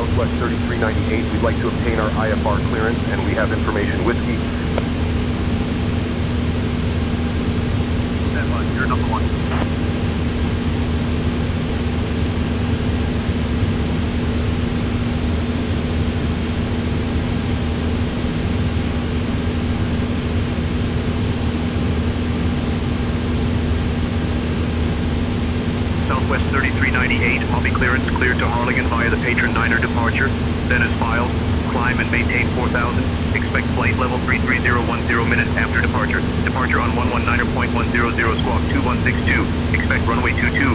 Southwest 3398. We'd like to obtain our IFR clearance, and we have information whiskey. Stand by, you're number one. Southwest 3398, Hobby clearance cleared to Harlingen via the Patron 9er departure, then is filed, climb and maintain 4000, expect flight level 33010 minutes after departure, departure on 119.100 squawk 2162, expect runway 22.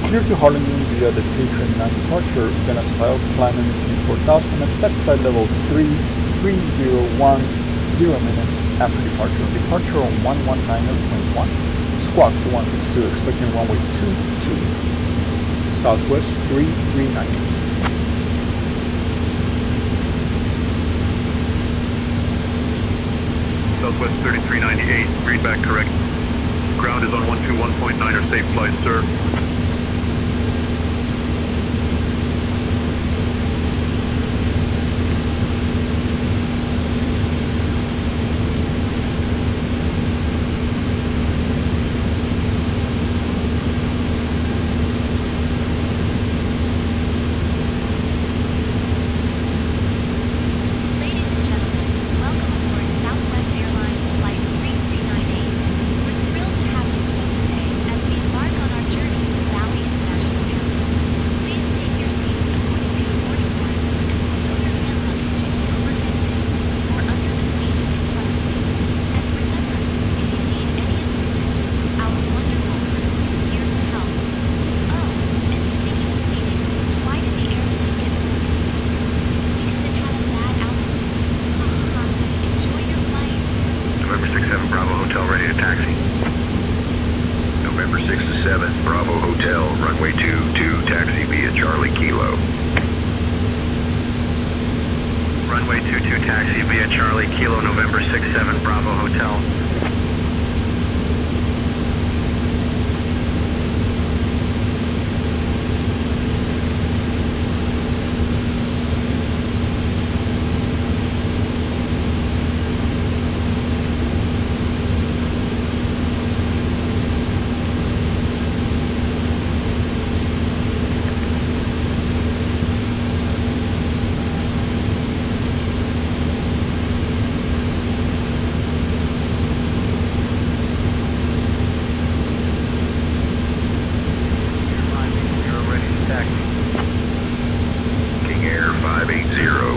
Clear to Harlingen via the Patron 9 departure, then as filed, climb and maintain 4000, expect flight level 33010 minutes after departure. Departure on 119.1, squawk 2162, expecting runway 22, Southwest 339. Southwest 3398, read back correct. Ground is on 121.9er, safe flight, sir. Runway 22 taxi via Charlie Kilo, November 67 Bravo Hotel.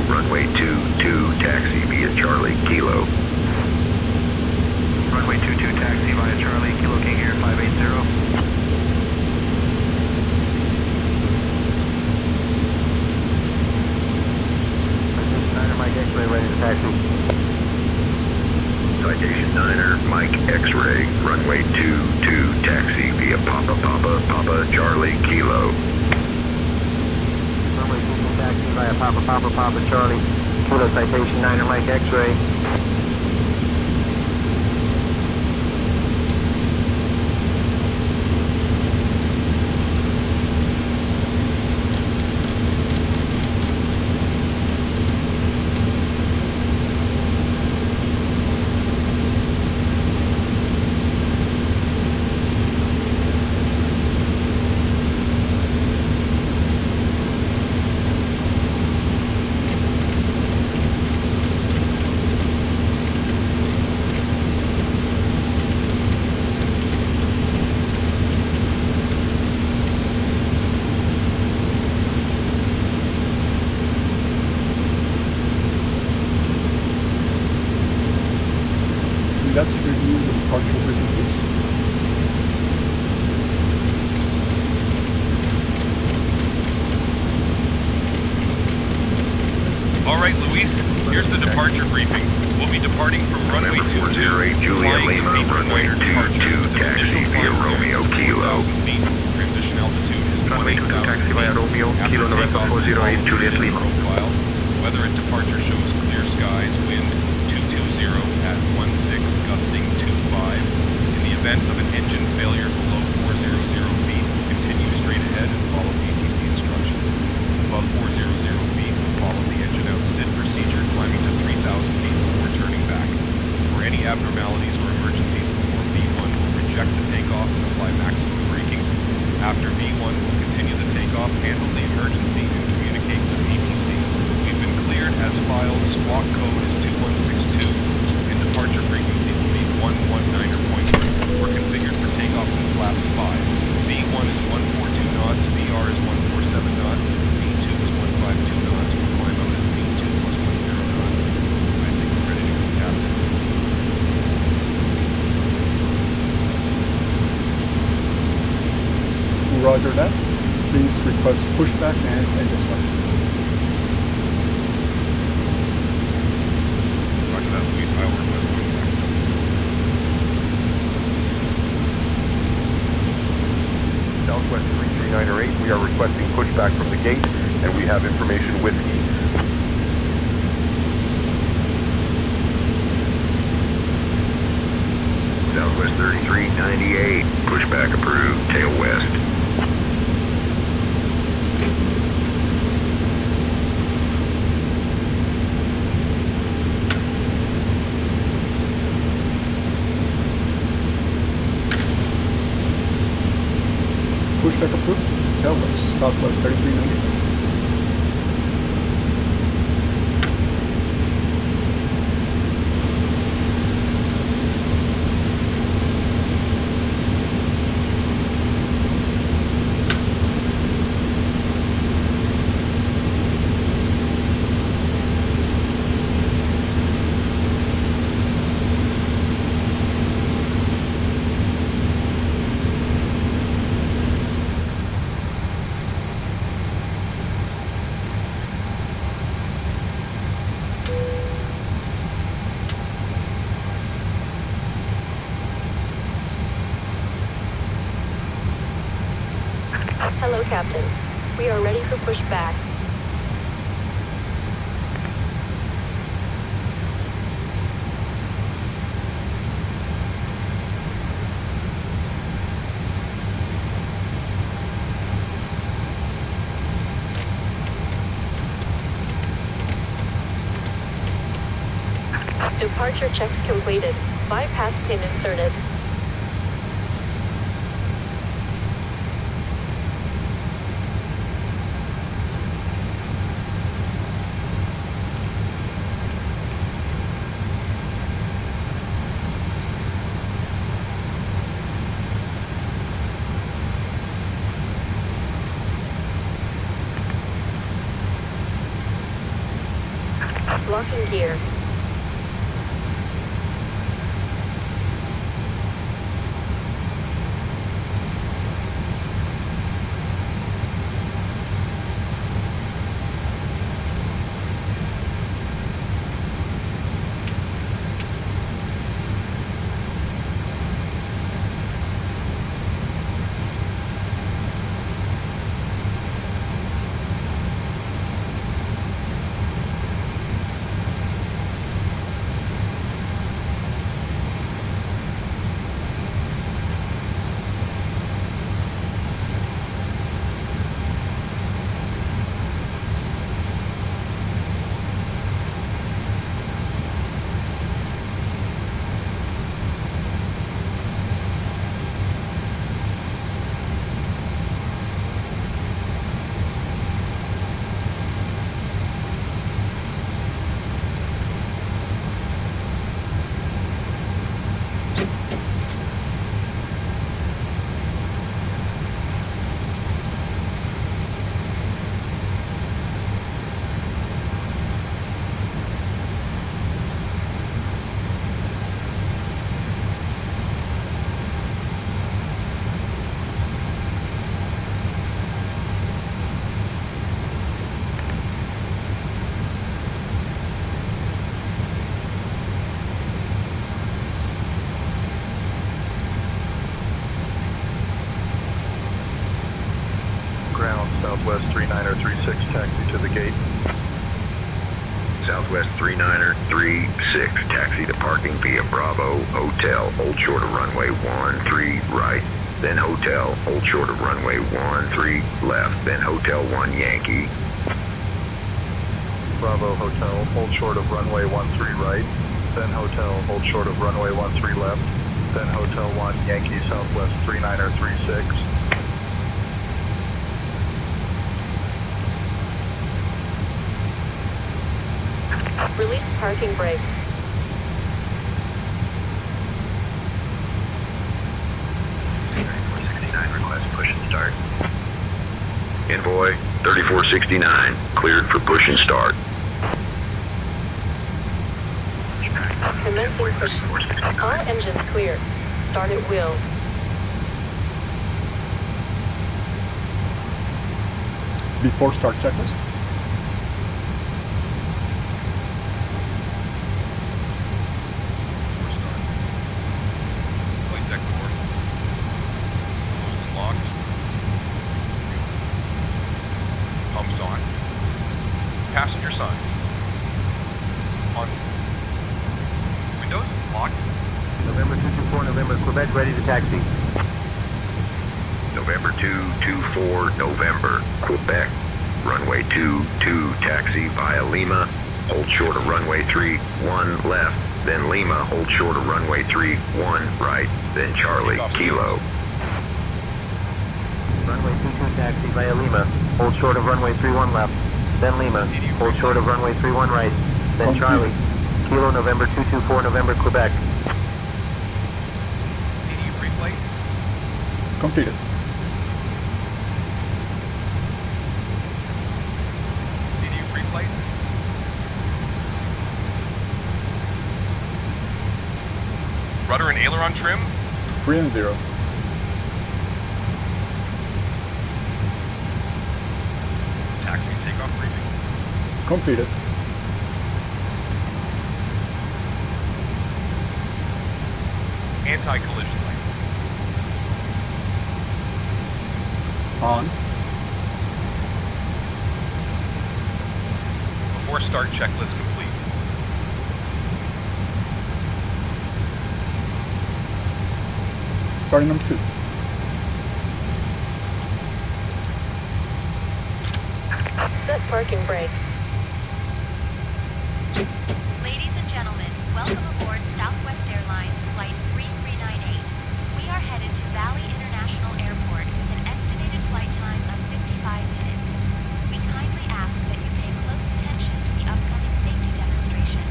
Runway 22 taxi via Charlie Kilo. Runway 22 taxi via Charlie Kilo King Air 580. Mike X-ray ready to taxi. Citation 9er, Mike X-ray, runway 22 taxi via Papa Charlie Kilo. Runway 22 taxi via Papa Charlie Kilo, citation 9er, Mike X-ray. Let's review the departure briefing, please. All right, Luis, here's the departure briefing. We'll be departing from runway November 22, 408 Juliet flying to Lima, feature runway niner departure. 22, taxi via Romeo Kilo. 4,000 feet. Transition altitude is Runway 22, 1,000 taxi via feet. Romeo, After Kilo November takeoff, 408 follow Juliet the Lima. profile. Weather at departure shows clear skies, wind 220 at 16, gusting 25. In the event of an engine failure below 400 feet, continue straight ahead and follow ATC instructions. Above 400 feet, follow the engine out SID procedure, climbing to 3,000 feet before turning back. For any abnormalities or emergencies before V1, will reject the takeoff and apply maximum braking. After V1, will continue the takeoff, handle the emergency, and communicate with ATC. We've been cleared as filed. Squawk code is 2162, and departure frequency will be 119.3. We're configured for takeoff in flaps 5. V1 is 142 knots, VR is 147 knots, V2 is 152 knots. We'll climb out at V2 plus 10 knots. I think we're ready to go, Captain. Roger that. Please request pushback and dispatch. Roger that, Luis. I will request pushback. Southwest 3398, we are requesting pushback from the gate, and we have information with E. Southwest 3398, pushback approved, tail west. Pushback approved. Tail west. Southwest 3398. Hello, Captain. We are ready for pushback. Departure checks completed. Bypass pin inserted. Locking gear. 3936, taxi to parking via Bravo Hotel, hold short of runway 13 right, then Hotel, hold short of runway 13 left, then Hotel 1 Yankee. Bravo Hotel, hold short of runway 13 right, then Hotel, hold short of runway 13 left, then Hotel 1 Yankee Southwest 3936. Release parking brake. Request push and start. Envoy 3469, cleared for push and start. Commencing push. All engines clear. Start at wheel. Before start checklist. Flight deck door. Closed and locked. Pumps on. Passenger signs. On. Windows locked. November 224, November, Quebec, ready to taxi. November 224, November, Quebec. Runway 22, taxi via Lima. Hold short of runway 31 left, then Lima. Hold short of runway 31 right, then Charlie, Kilo. Runway 22, taxi via Lima. Hold short of runway 31 left, then Lima. Hold short of runway 31 right, then Charlie. Kilo, November 224, November, Quebec. CDU pre-flight. Completed. CDU pre-flight. Rudder and aileron trim. 3 and 0. Taxi and takeoff briefing. Completed. Anti-collision light. On. Before start checklist complete. Starting number 2. Set parking brake. Ladies and gentlemen, welcome aboard Southwest Airlines Flight 3398. We are headed to Valley International Airport with an estimated flight time of 55 minutes. We kindly ask that you pay close attention to the upcoming safety demonstration,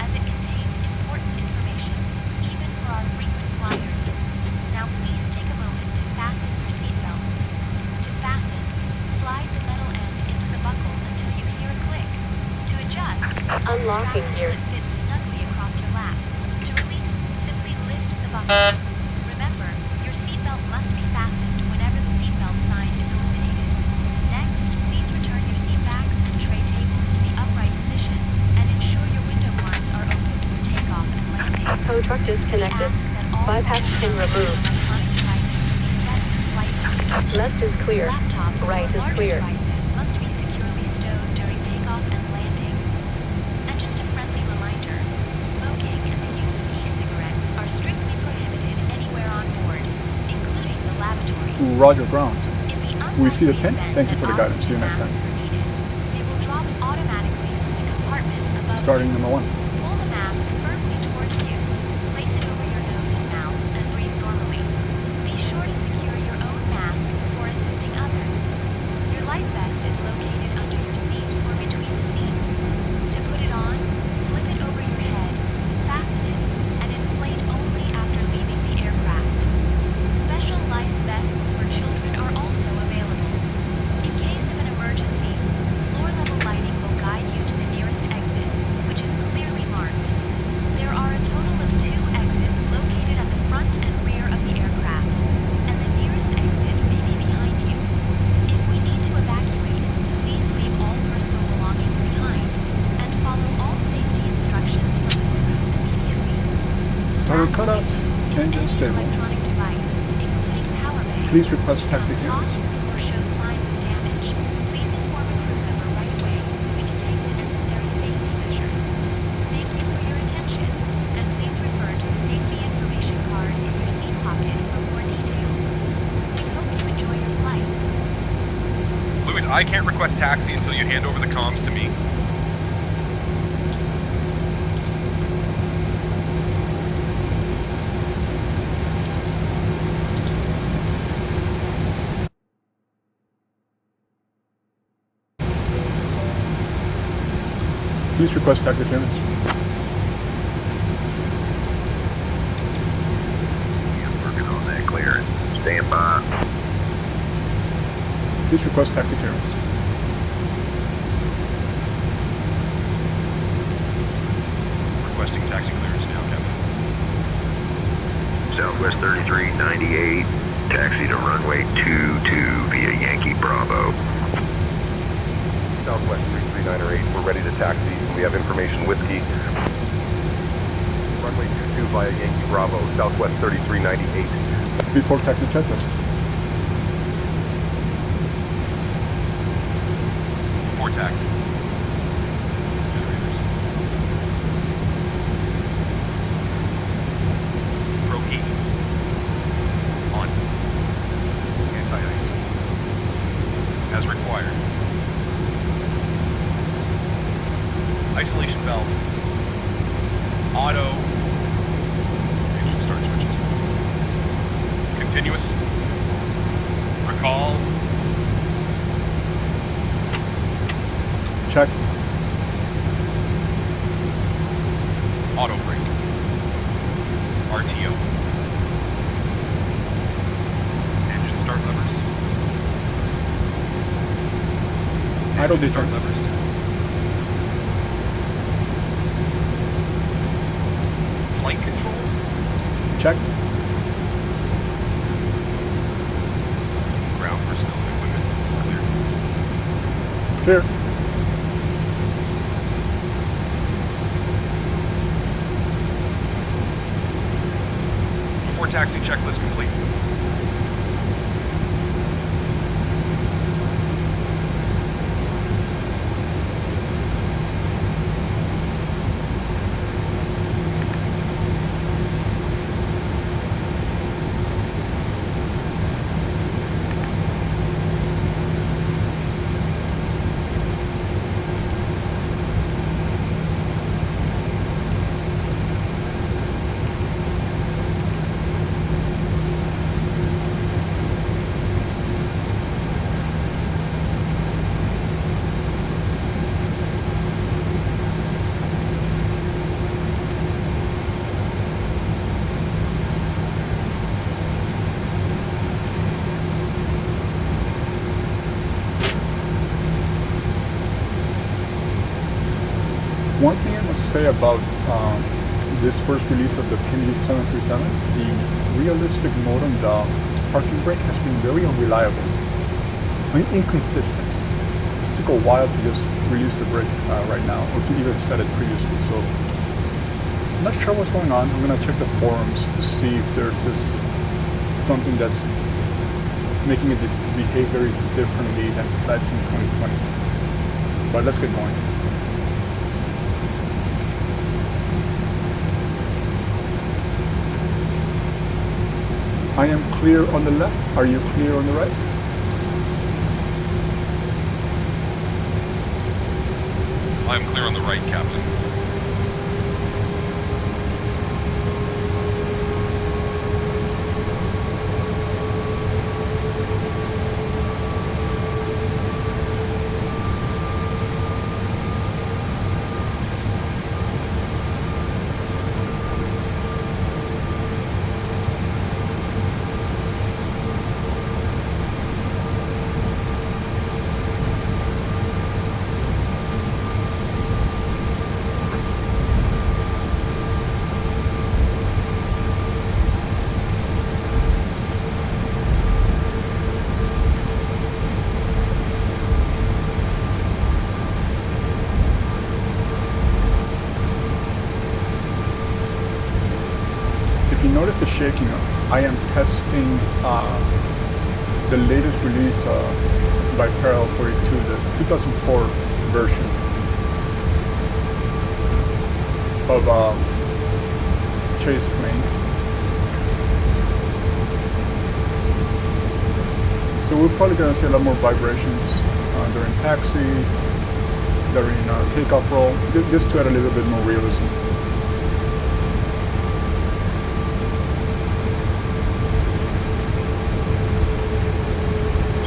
as it contains important information, even for our frequent flyers. Now please take a moment to fasten your seatbelts. To fasten, slide the metal end into the buckle until you hear a click. To adjust, Unlocking strap gear. it fits snugly across your lap. To release, simply lift the buckle. Remember, your seatbelt must be fastened whenever the seatbelt sign is illuminated. Next, please return your seat backs and tray tables to the upright position and ensure your window blinds are opened for takeoff and landing. Tow truck We disconnected. ask that all Bypass pin mobile phones removed. and electronic devices be set to flight mode. Left is clear. Laptops Right or is larger clear. devices must be securely stowed during takeoff and landing. And just a friendly reminder, smoking and the use of e-cigarettes are strictly prohibited anywhere on board, including the lavatories. Roger ground. In the We see the unlikely pin. event Thank you that for the guidance. See you oxygen next time. masks are needed, they will drop automatically from the compartment above Starting you. number 1. Pull the mask firmly towards you, place it over your nose and mouth, and breathe normally. Be sure to secure your own mask before assisting others. Your life vest is located under your seat or between the seats. To put it on, slip it over your head, fasten it, and inflate only after leaving the aircraft. Special life vests for children are also available. In case of an emergency, floor-level lighting will guide you to the nearest exit, which is clearly marked. There are a total of 2 exits located at the front and rear of the aircraft, and the nearest exit may be behind you. If we need to evacuate, please leave all personal belongings behind and follow all safety instructions from the crew immediately. Starter Lastly, cutout. if Engine any stable. electronic device, including power banks, Please request taxi becomes hot or shows signs of damage, please inform a crew member right away so we can take the necessary safety measures. I can't request taxi until you hand over the comms to me. Please request taxi clearance. Yeah, working on that clearance. Stand by. Please request taxi clearance. Requesting taxi clearance now, Captain. Southwest 3398, taxi to runway 22 via Yankee Bravo. Southwest 33908, we're ready to taxi, and we have information whiskey. Runway 22 via Yankee Bravo, Southwest 3398. Before taxi checklist. Before taxi. Generators. Pro heat. On. Anti-ice. As required. Isolation valve. Auto. Engine start switches. Continuous. Recall. Check. Auto brake. RTO. Engine start levers. Idle Engine start deter. levers. Flight controls. Check. Ground personnel and equipment. Clear. Clear. Before taxi checklist complete. One thing I must say about this first release of the PMDG 737, the realistic mode on the parking brake has been very unreliable. I mean, inconsistent. It took a while to just release the brake right now, or to even set it previously, so I'm not sure what's going on. I'm gonna check the forums to see if there's just something that's making it behave very differently than that's in 2020. But let's get going. I am clear on the left. Are you clear on the right? I'm clear on the right, Captain. If you notice the shaking, I am testing the latest release by Parallel 42, the 2004 version of ChasePlane. So we're probably going to see a lot more vibrations during taxi, during takeoff roll, just to add a little bit more realism.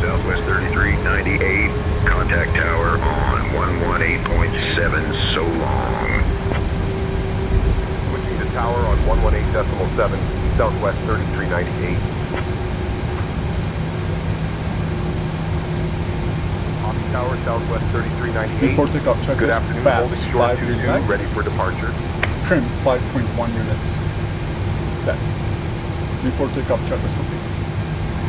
Southwest 3398, contact tower on 118.7, so long. Switching to tower on 118.7, Southwest 3398. Copy tower, Southwest 3398. Before takeoff, check Good it. afternoon, Flaps, holding short 5 22, units. ready for departure. Trim 5.1 units. Set. Before takeoff, check is complete.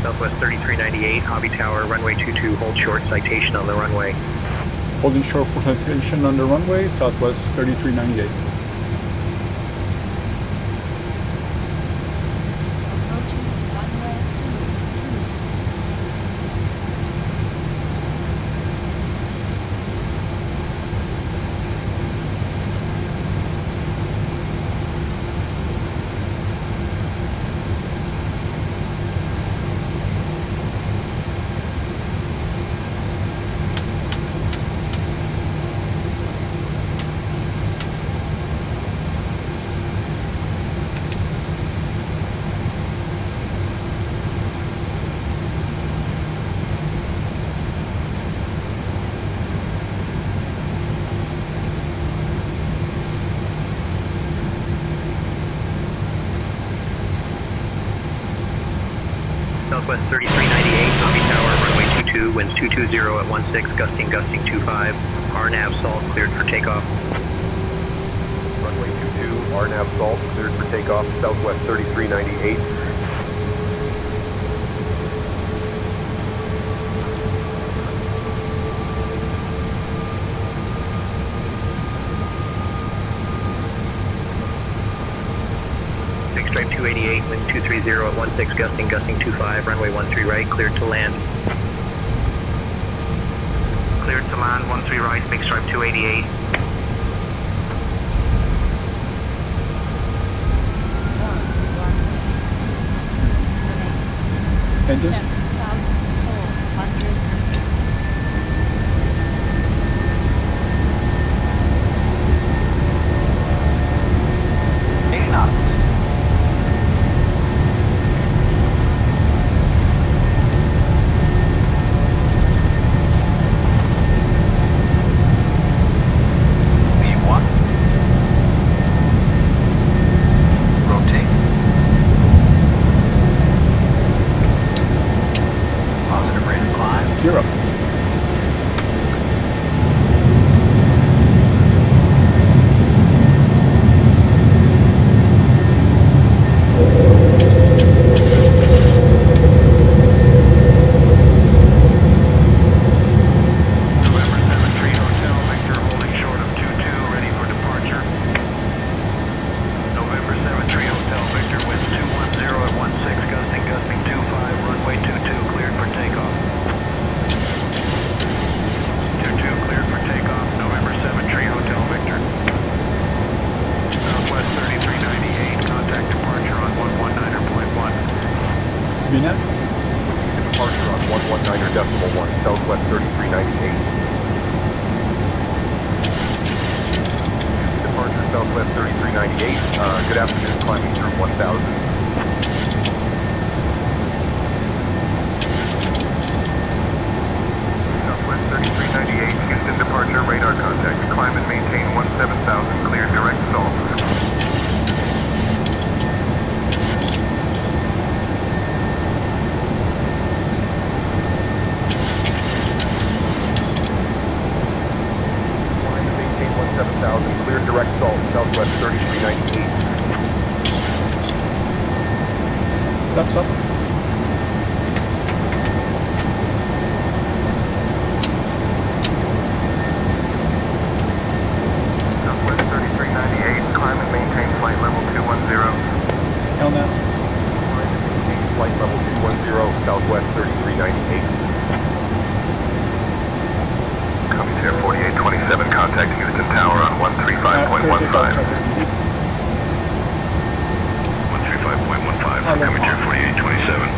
Southwest 3398, Hobby Tower, runway 22, hold short, citation on the runway. Holding short for citation on the runway, Southwest 3398. Approaching runway 22. Southwest 3398, Hobby Tower, runway 22, winds 220 at 16, gusting 25. RNAV salt cleared for takeoff. Runway 22, RNAV salt, cleared for takeoff, Southwest 3398. Big stripe 288, winds 230 at 16, gusting 25, runway 13 right, cleared to land. Cleared to land, 13 right, big stripe 288. Engines? 7,450. 80 knots. Gear up. November 73 Hotel, Victor holding short of 22, ready for departure. November 73 Hotel, Victor, winds 210 at 16, gusting 25, runway 22, cleared for takeoff. 22 cleared for takeoff, November 73 Hotel, Victor. Southwest 3398, contact departure on 119.1. VNAV? Departure on 119.1, Southwest 3398. Departure Southwest 3398. Good afternoon, climbing through 1000. Southwest 3398, Houston departure, radar contact. Climb and maintain 17,000, clear direct salt. Climb and maintain 17,000, clear direct salt, Southwest 3398. Flaps up. Southwest 3398, climb and maintain flight level 210. LNAV. Climb and maintain flight level 210, Southwest 3398. Coming 4827, contact Houston Tower on 135.15. 135.15, coming 4827.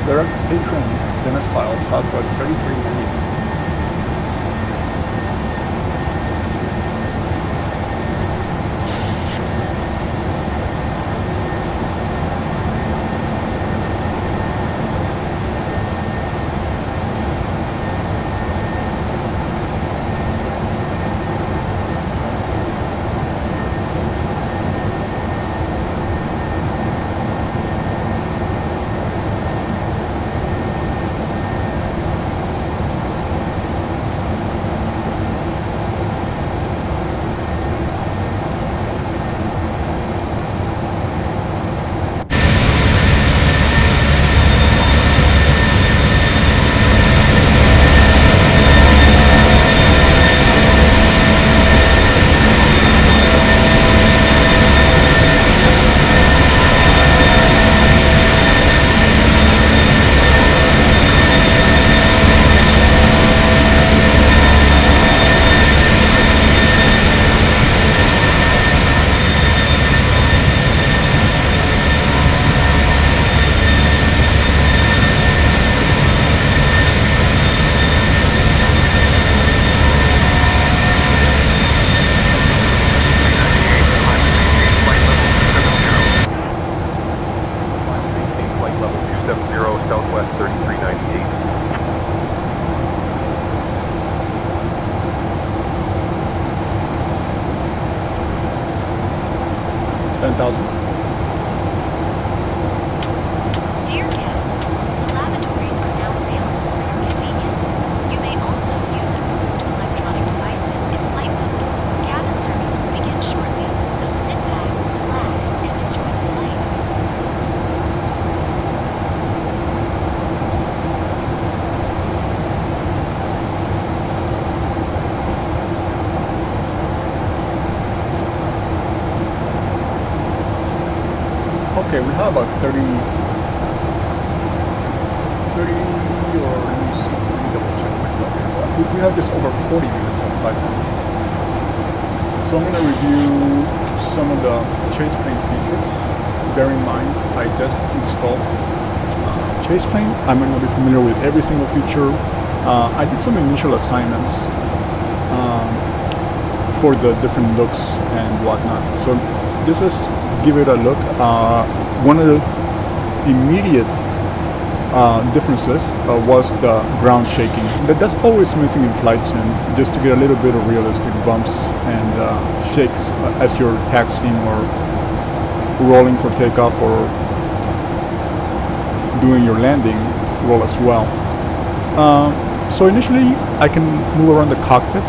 direct Patron Dennis file, Southwest 3398. Southwest 3398. 10,000. Dear guests, the lavatories are now available for your convenience. You may also use approved electronic devices in flight mode. Cabin service will begin shortly, so sit back, relax, and enjoy the flight. Okay, we have about 30 or let me see, let me double check myself here. We have just over 40 minutes on flight time. So I'm going to review some of the ChasePlane features. Bear in mind, I just installed ChasePlane. I'm going to be familiar with every single feature. I did some initial assignments for the different looks and whatnot. So just give it a look. One of the immediate differences was the ground shaking. That's always missing in flight sim, just to get a little bit of realistic bumps and shakes as you're taxiing or rolling for takeoff or doing your landing roll as well. So initially I can move around the cockpit.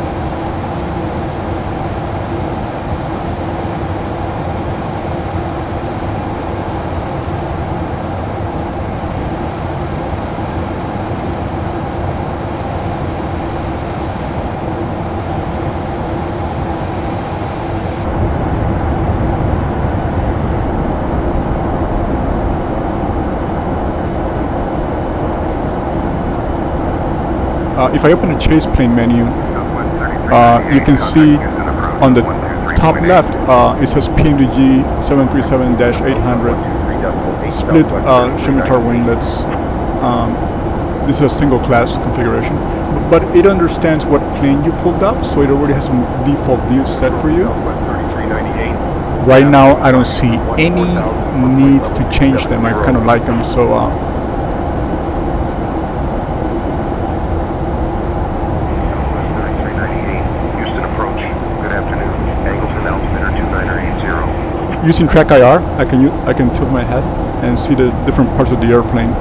If I open the ChasePlane menu, you can see on the top left it says PMDG 737-800 split scimitar winglets. This is a single class configuration, but it understands what plane you pulled up, so it already has some default views set for you. Right now I don't see any need to change them. I kind of like them, so using track IR, I can tilt my head and see the different parts of the airplane.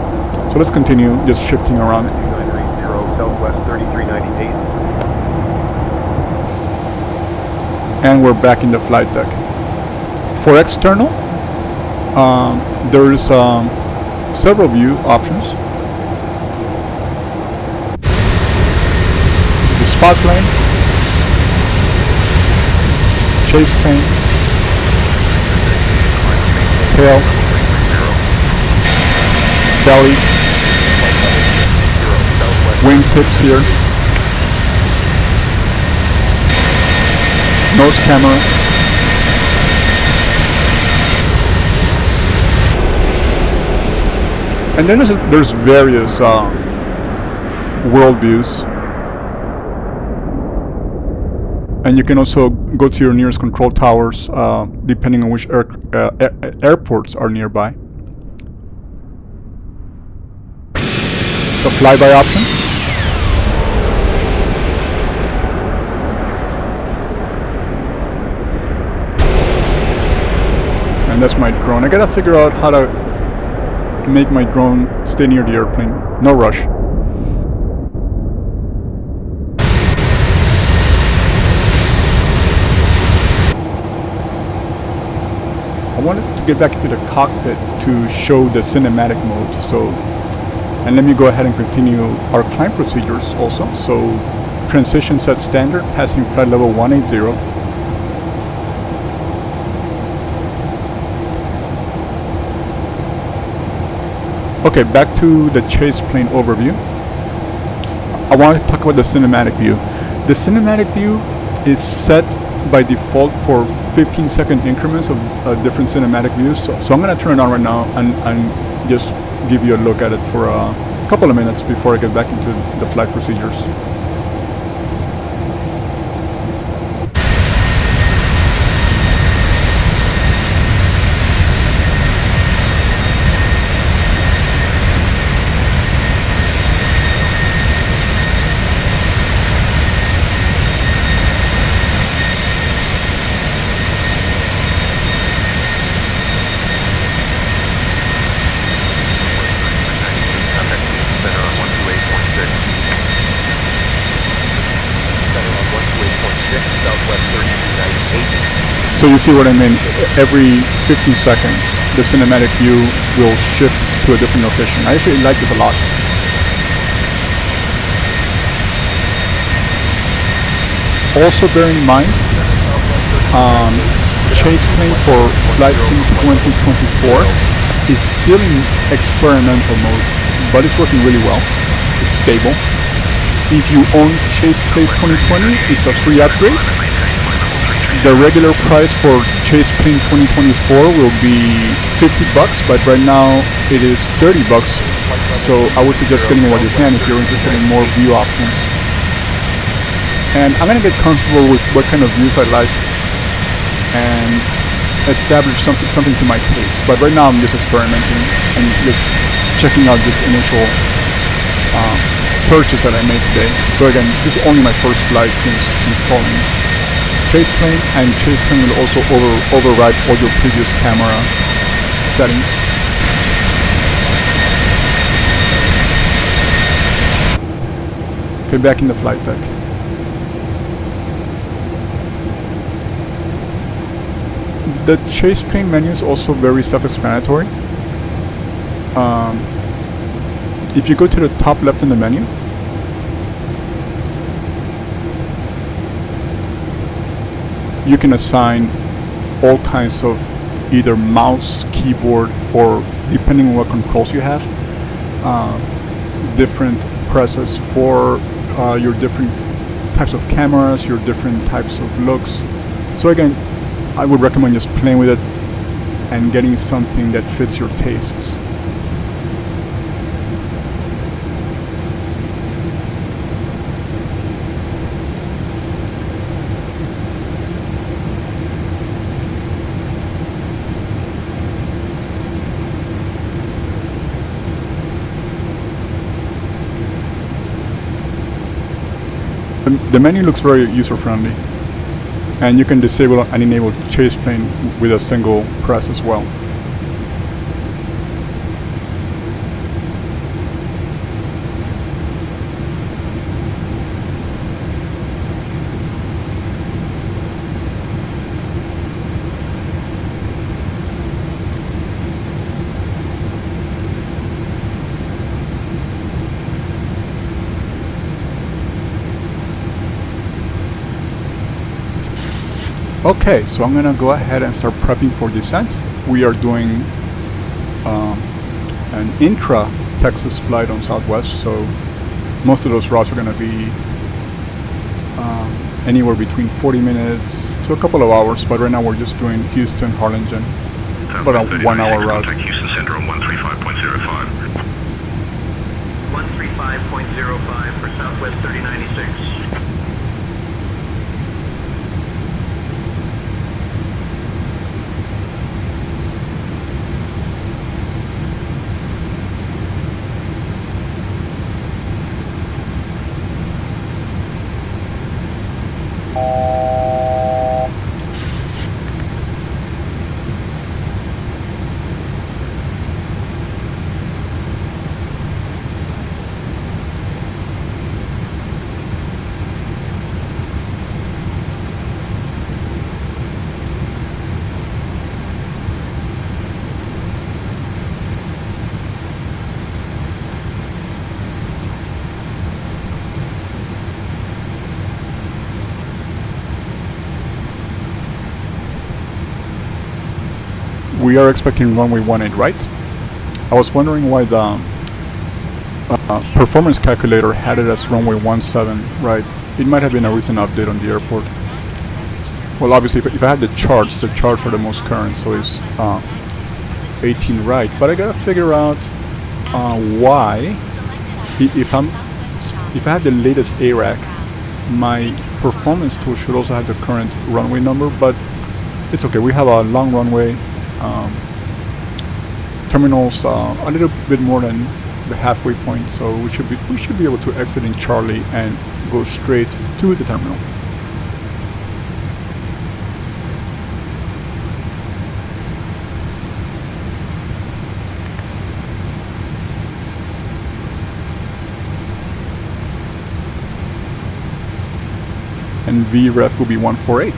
So let's continue just shifting around. 2980 Southwest 3398. And we're back in the flight deck. For external, there's several view options. This is the spot plane, ChasePlane, tail, belly, wing tips here, nose camera, And then there's various world views. And you can also go to your nearest control towers, depending on which airports are nearby. It's a flyby option. And that's my drone. I gotta figure out how to make my drone stay near the airplane. No rush. I wanted to get back into the cockpit to show the cinematic mode. And let me go ahead and continue our climb procedures also. So transition set standard, passing flight level 180. Okay, back to the ChasePlane overview. I want to talk about the cinematic view. The cinematic view is set by default for 15-second increments of different cinematic views. So I'm going to turn it on right now and just give you a look at it for a couple of minutes before I get back into the flight procedures. So you see what I mean? Every 15 seconds, the cinematic view will shift to a different location. I actually like this a lot. Also bear in mind, ChasePlane for Flight Sim 2024 is still in experimental mode, but it's working really well. It's stable. If you own ChasePlane 2020, it's a free upgrade. The regular price for ChasePlane 2024 will be $50, but right now it is $30. So I would suggest getting it while you can if you're interested in more view options. And I'm gonna get comfortable with what kind of views I like and establish something to my taste. But right now I'm just experimenting and just checking out this initial purchase that I made today. So again, this is only my first flight since installing ChasePlane, and ChasePlane will also override all your previous camera settings. Okay, back in the flight deck. The ChasePlane menu is also very self-explanatory. If you go to the top left in the menu, you can assign all kinds of either mouse, keyboard, or depending on what controls you have, different presses for your different types of cameras, your different types of looks. So again, I would recommend just playing with it and getting something that fits your tastes. The menu looks very user-friendly, and you can disable and enable ChasePlane with a single press as well. Okay, so I'm gonna go ahead and start prepping for descent. We are doing an intra-Texas flight on Southwest, so most of those routes are gonna be anywhere between 40 minutes to a couple of hours, but right now we're just doing Houston, Harlingen, about a 1 hour route. Contact Houston Syndrome 135.05. 135.05 for Southwest 3096. We are expecting runway 18, right? I was wondering why the performance calculator had it as runway 17, right? It might have been a recent update on the airport. Well, obviously, if I had the charts are the most current, so it's 18 right. But I gotta figure out why, if I have the latest ARAC, my performance tool should also have the current runway number. But it's okay. We have a long runway. Terminals a little bit more than the halfway point, so we should be able to exit in Charlie and go straight to the terminal. And VREF will be 148.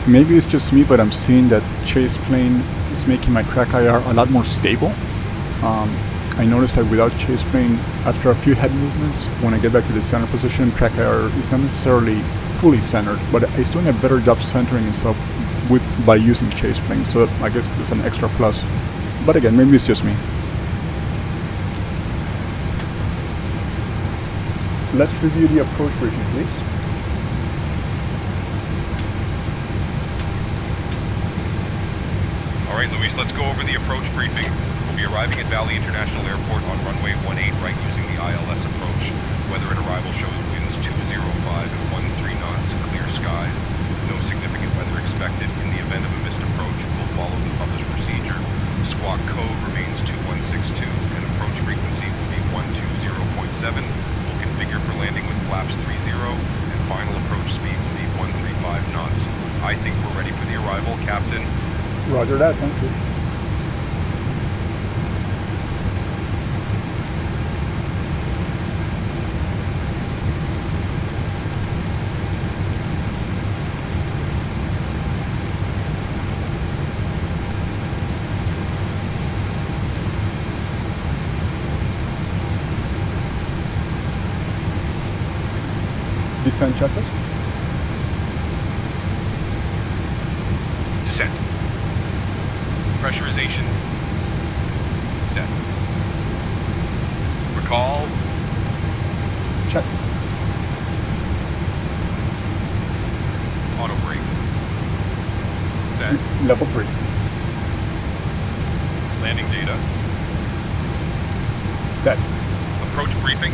Maybe it's just me, but I'm seeing that ChasePlane is making my track IR a lot more stable. I noticed that without ChasePlane, after a few head movements, when I get back to the center position, track IR is not necessarily fully centered, but it's doing a better job centering itself by using ChasePlane, so I guess it's an extra plus. But again, maybe it's just me. Let's review the approach briefing, please. Alright, Luis, let's go over the approach briefing. We'll be arriving at Valley International Airport on runway 18 right using the ILS approach. Weather at arrival shows winds 205 and 13 knots, clear skies. No significant weather expected. In the event of a missed approach, we'll follow the published procedure. Squawk code remains 2162 and approach frequency will be 120.7. We'll configure for landing with flaps 30 and final approach speed will be 135 knots. I think we're ready for the arrival, Captain. Roger that, thank you. Descent checklist. Descent. Pressurization Set. Recall. Check. Auto brake. Set. Level 3. Landing data. Set. Approach briefing.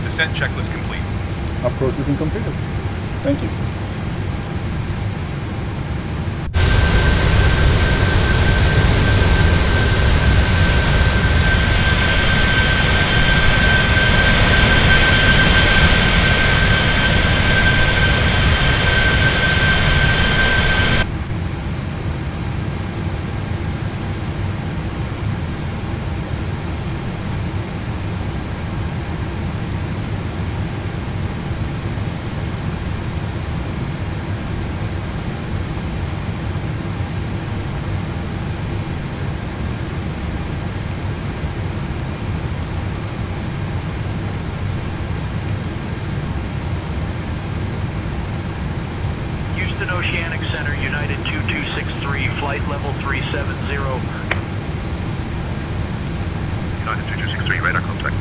Descent checklist complete. Approach briefing completed. Thank you. Oceanic Center, United 2263, flight level 370. United 2263, radar contact.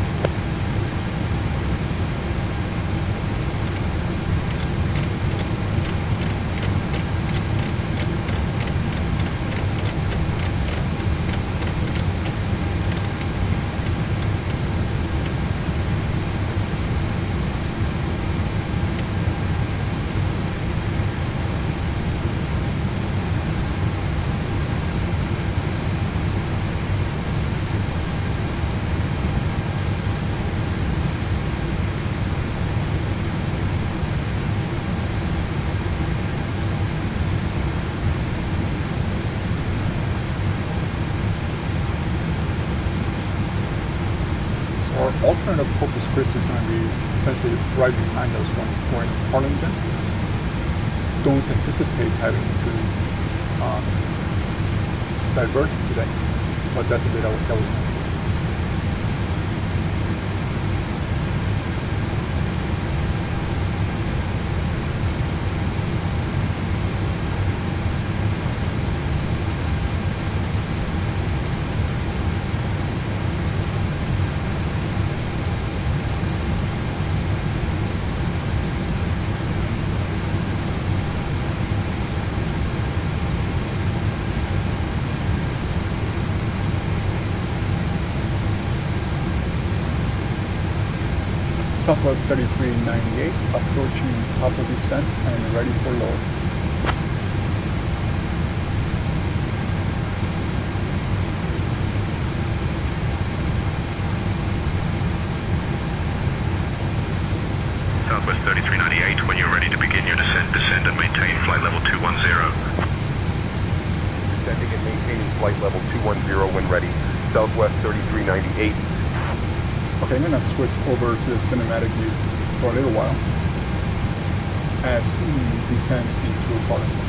Our alternative Corpus Christi is going to be essentially right behind us when we're in Arlington. Don't anticipate having to divert today, but that's a bit that was going to do. Southwest 3398, approaching top of descent and ready for load. Southwest 3398, when you're ready to begin your descent, descend and maintain flight level 210. Descending and maintaining flight level 210 when ready. Southwest 3398. Okay, I'm going to switch over to the cinematic view for a little while as we descend into Arlington.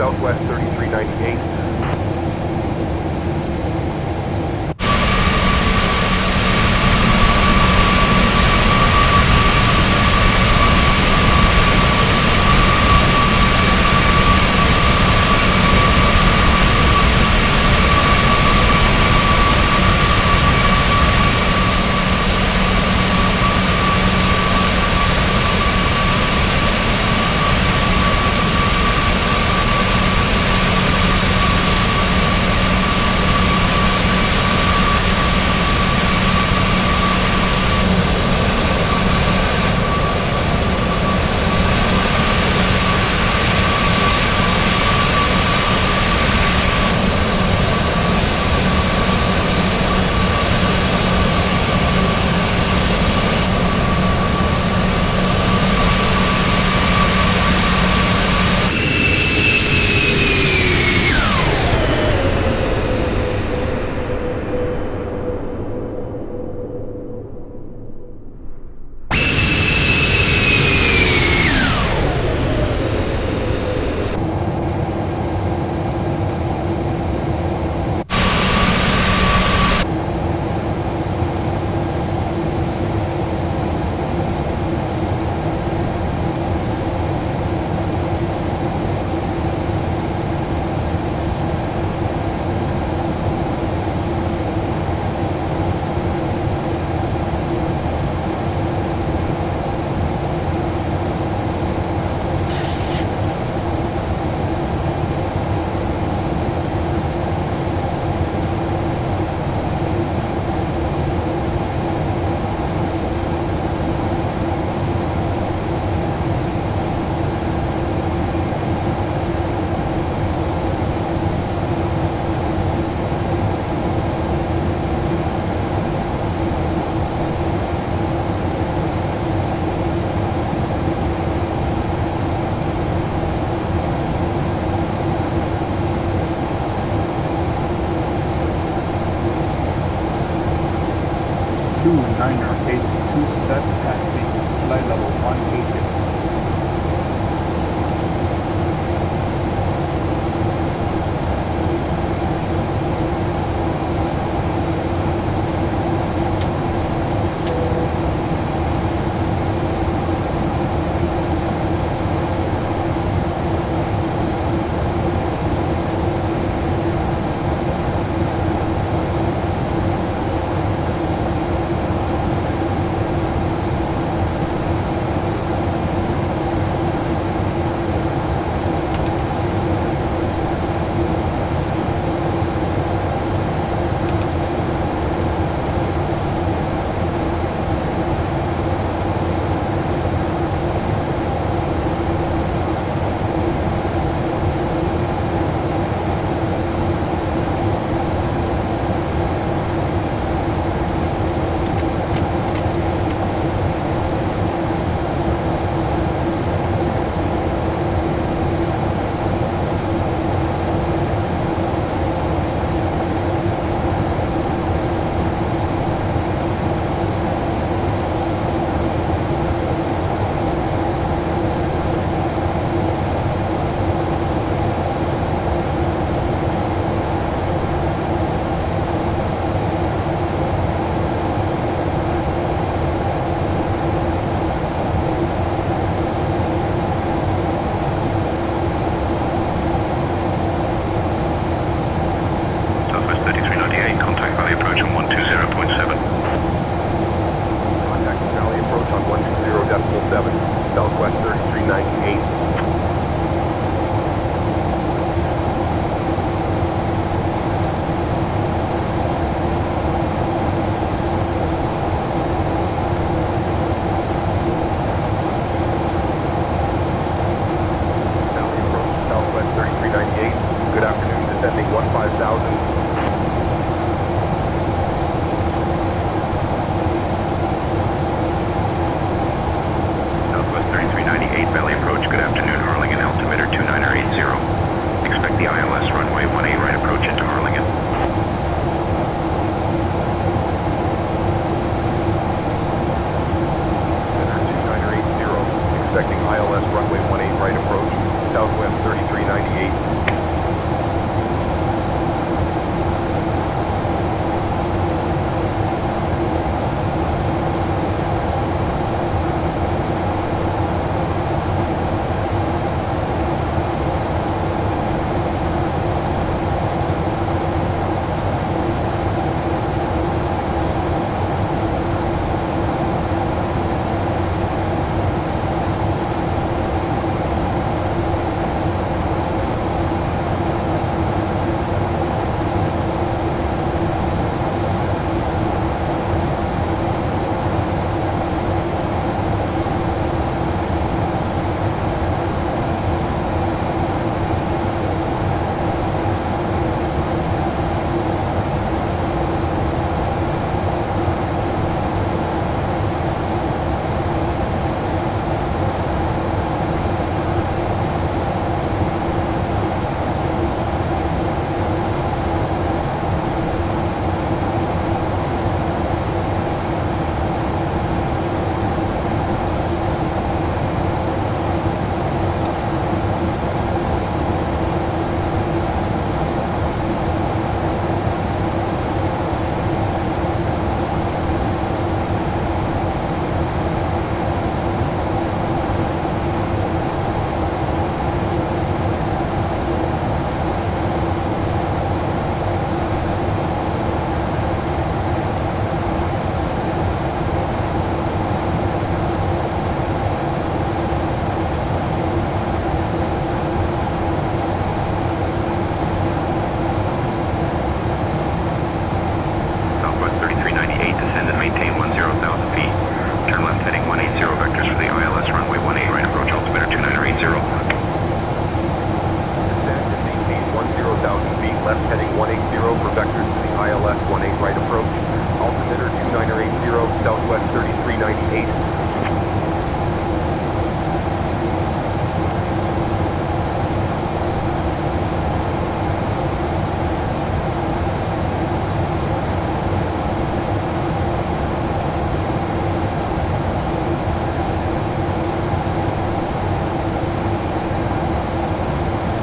Southwest 3398. set passing flight level 180.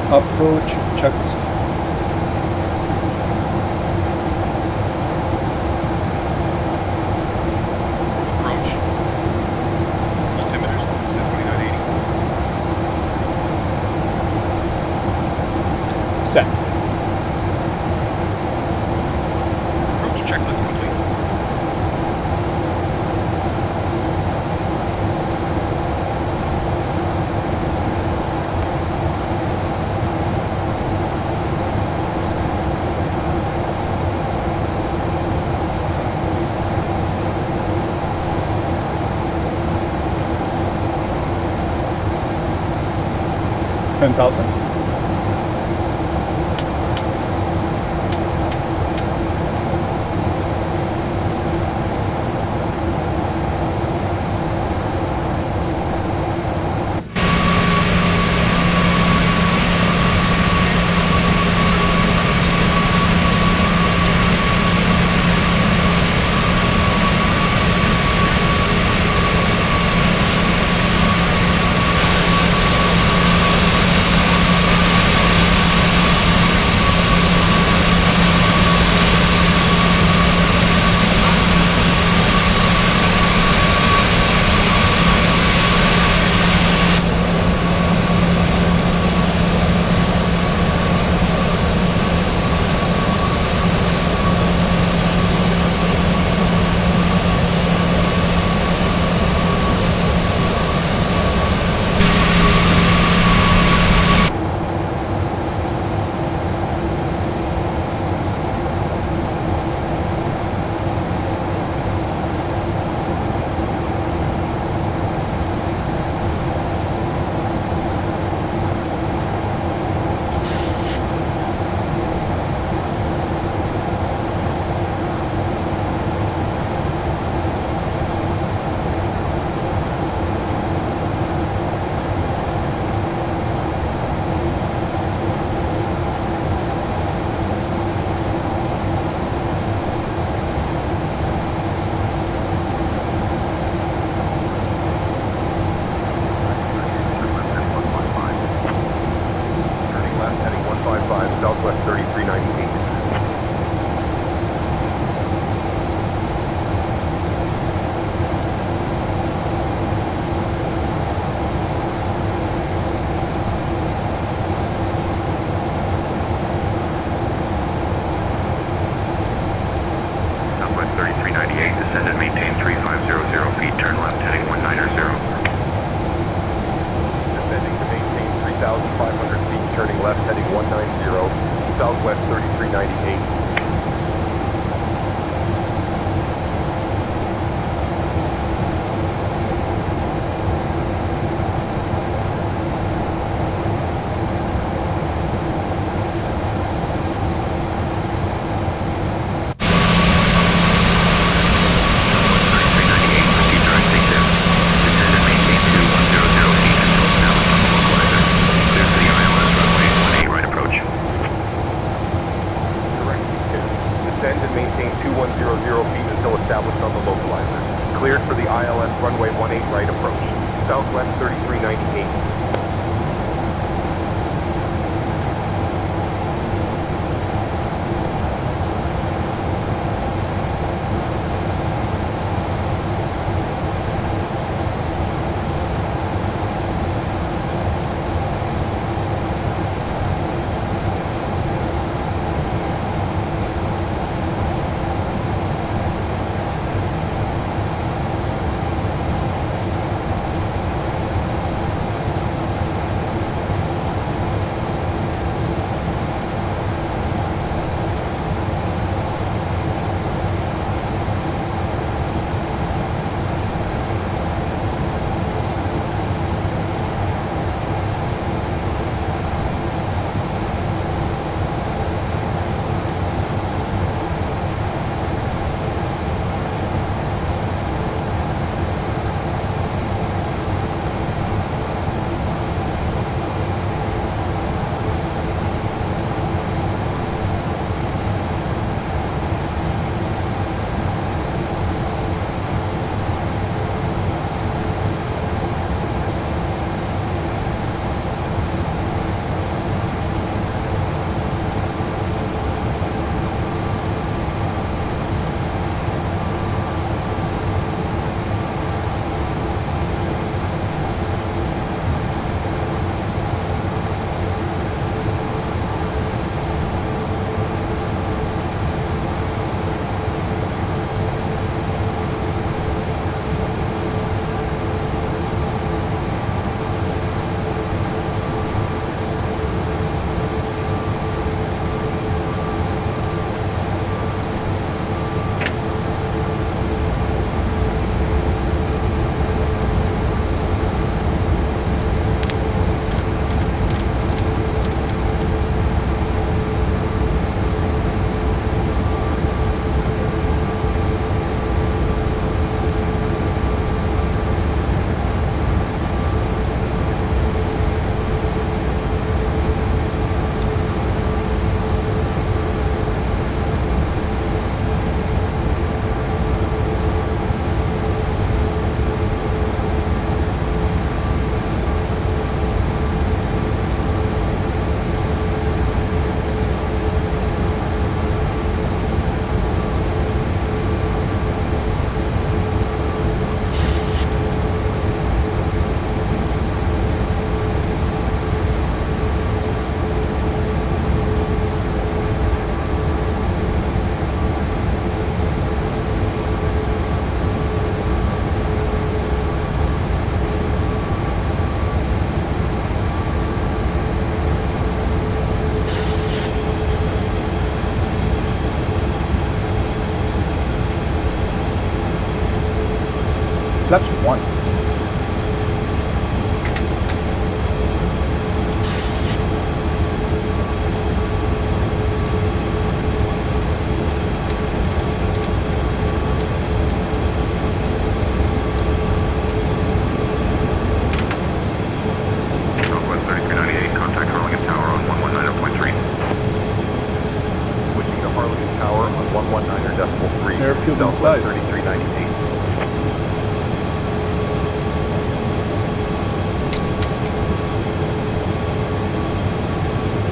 Approach checklist. Approach. Altimeters set 2980. Set. Approach checklist complete. $10,000. Southwest 3398. Southwest 3398, descend and maintain 3500 feet, turn left heading 190. Descending to maintain 3,500 feet, turning left heading 190, Southwest 3398. Descend and maintain 2100 feet until established on the localizer. Cleared for the ILS runway 18 right approach. Southwest 3398.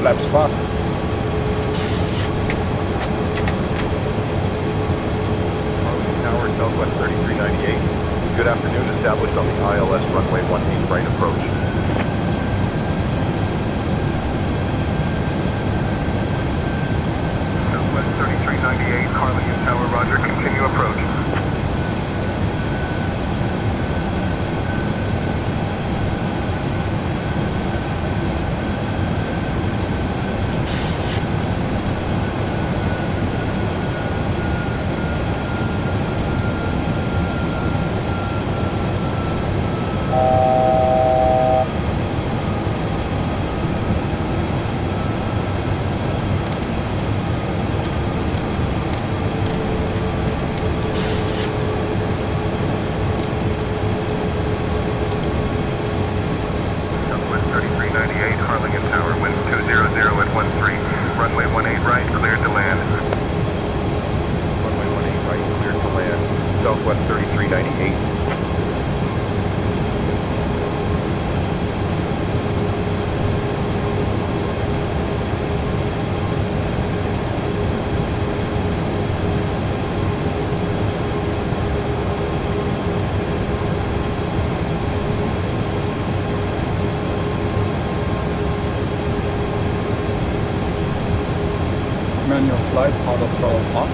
Flaps 5. Harlingen Tower, Southwest 3398. Good afternoon, established on the ILS runway 18 right approach. Southwest 3398, Harlingen Tower, roger, continue approach. Southwest 3398, Harlingen Tower, winds 200 at 13. Runway 18 right, cleared to land. Runway 18 right, cleared to land. Southwest 3398. Manual flight out of throttle off.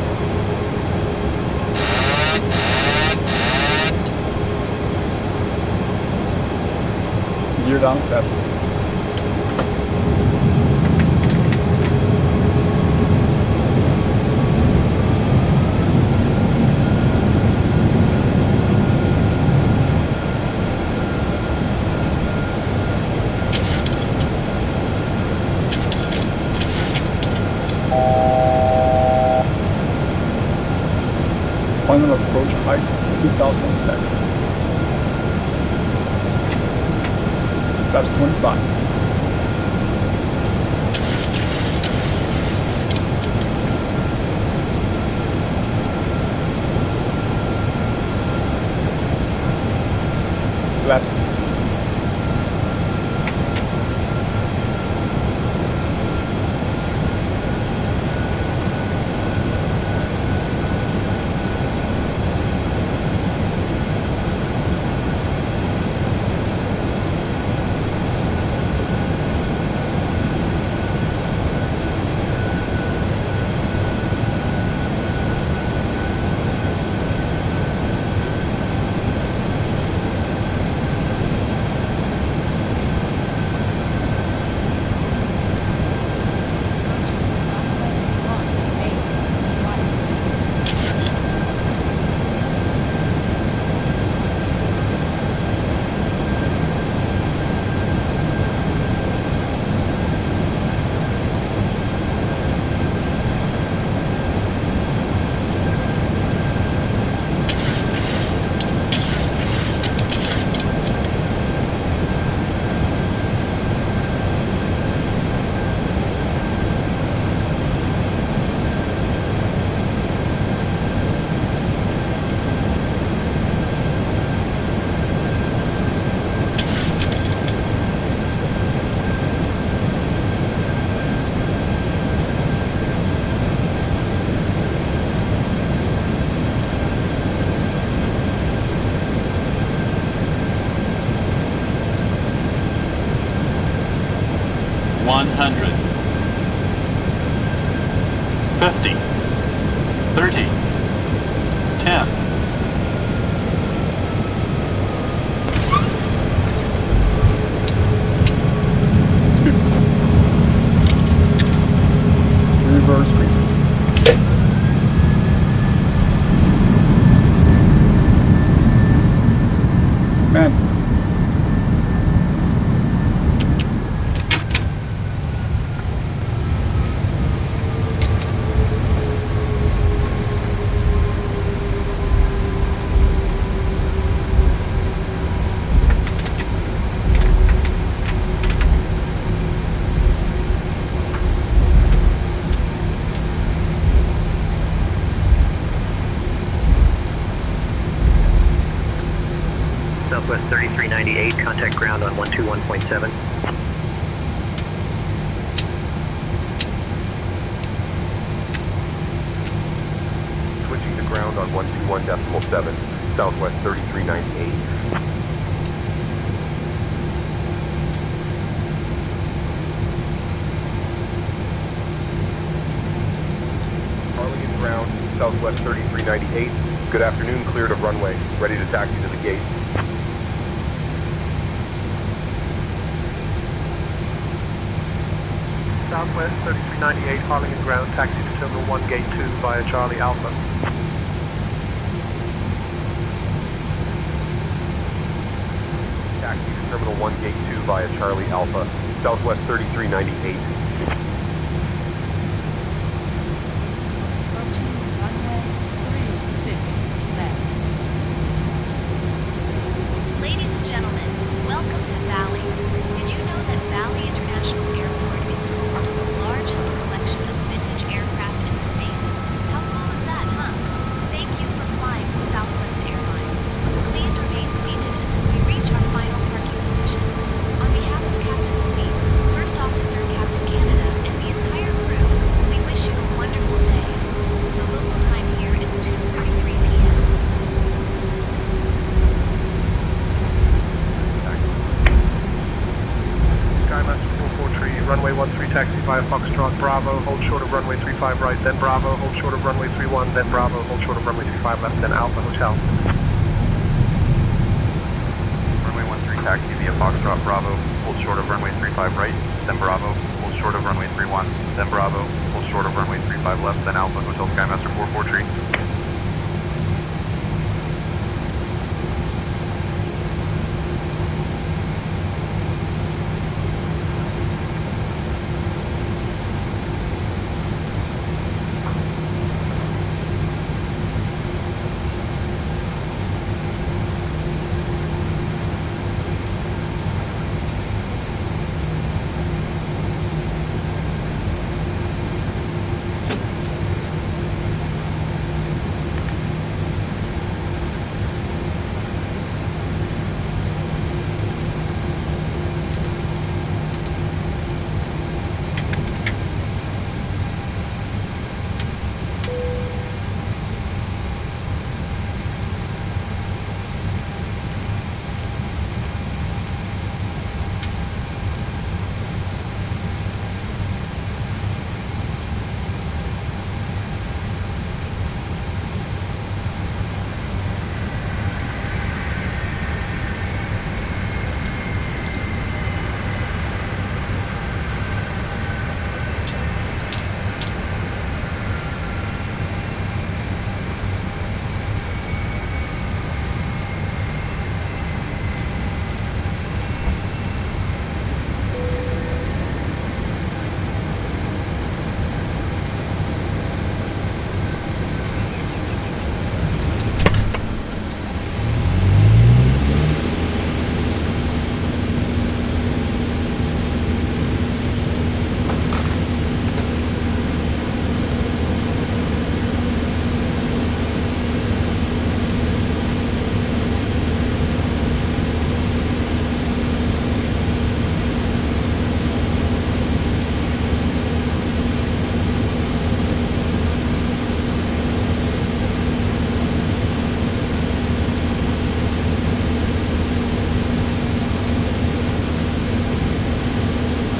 Gear down, flat. Final approach height 2000 sec. Flaps 25. Flaps. Southwest 3398, contact ground on 121.7. ground on 121.7, Southwest 3398. Harlingen ground, Southwest 3398. Good afternoon, cleared of runway. Ready to taxi to the gate. Southwest 3398, Harlingen ground, taxi to Terminal 1, Gate 2 via Charlie Alpha. Taxi to Terminal 1, Gate 2 via Charlie Alpha, Southwest 3398. Approaching runway 36 left. Ladies and gentlemen, welcome to Valley. Did you know that Valley International Airport is home to the largest collection of vintage aircraft in the state? How cool is that, huh? Thank you for flying with Southwest Airlines. Please remain seated until we reach our final parking position. On behalf of Captain Police, First Officer Captain Canada, and the entire crew, we wish you a wonderful day. The local time here is 2:33 p.m. Skymaster 443, runway 13 taxi via Foxtrot, Bravo, hold short of runway 35 right, then Bravo, hold short of runway 31, then Bravo, hold short of runway 35 left, then Alpha Hotel. Runway 13 taxi via Foxtrot, Bravo, hold short of runway 35 right, then Bravo, hold short of runway 31, then Bravo, hold short of runway 35 left, then Alpha Hotel Skymaster 443.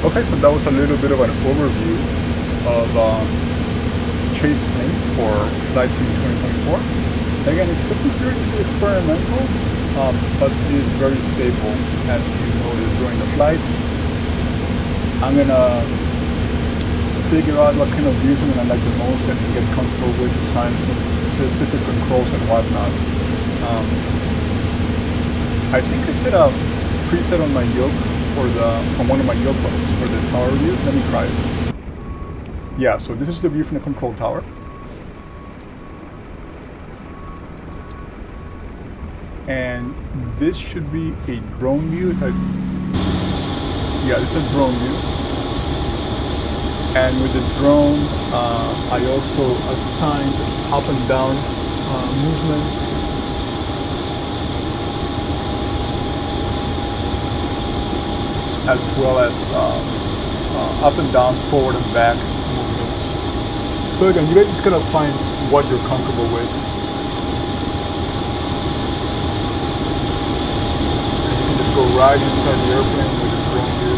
Okay, so that was a little bit of an overview of ChasePlane for Flight Team 2024. Again, it's completely experimental, but it is very stable, as you noticed during the flight. I'm gonna figure out what kind of views I'm gonna like the most and get comfortable with, trying some specific controls and whatnot. I think I set a preset on my yoke on one of my yoke buttons for the tower view. Let me try it. Yeah, so this is the view from the control tower. And this should be a drone view. Yeah, this is a drone view. And with the drone, I also assigned up and down movements. As well as up and down, forward and back movements. So again, you guys just gotta find what you're comfortable with. go right inside the airplane with the drone view.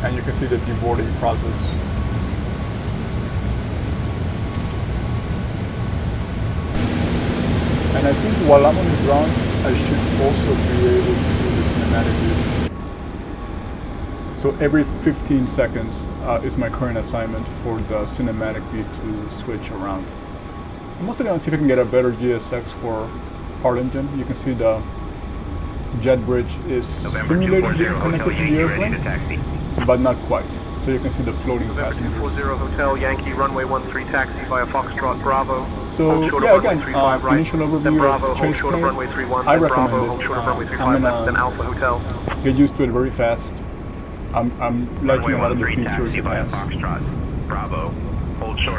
And you can see the deboarding process. And I think while I'm on the ground, I should also be able to do the cinematic view. So every 15 seconds is my current assignment for the cinematic view to switch around. I'm also going to see if I can get a better GSX for hard engine. You can see the jet bridge is simulating being connected to the airplane, but not quite. So you can see the floating passengers. 240 Hotel Yankee runway 13 taxi via Foxtrot Bravo. So yeah, again, initial overview of ChasePlane. I recommend it. I'm gonna get used to it very fast. I'm liking a lot of the features it has.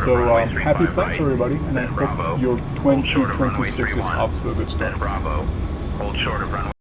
So happy flights everybody, and I hope your 2026 is off to a good start.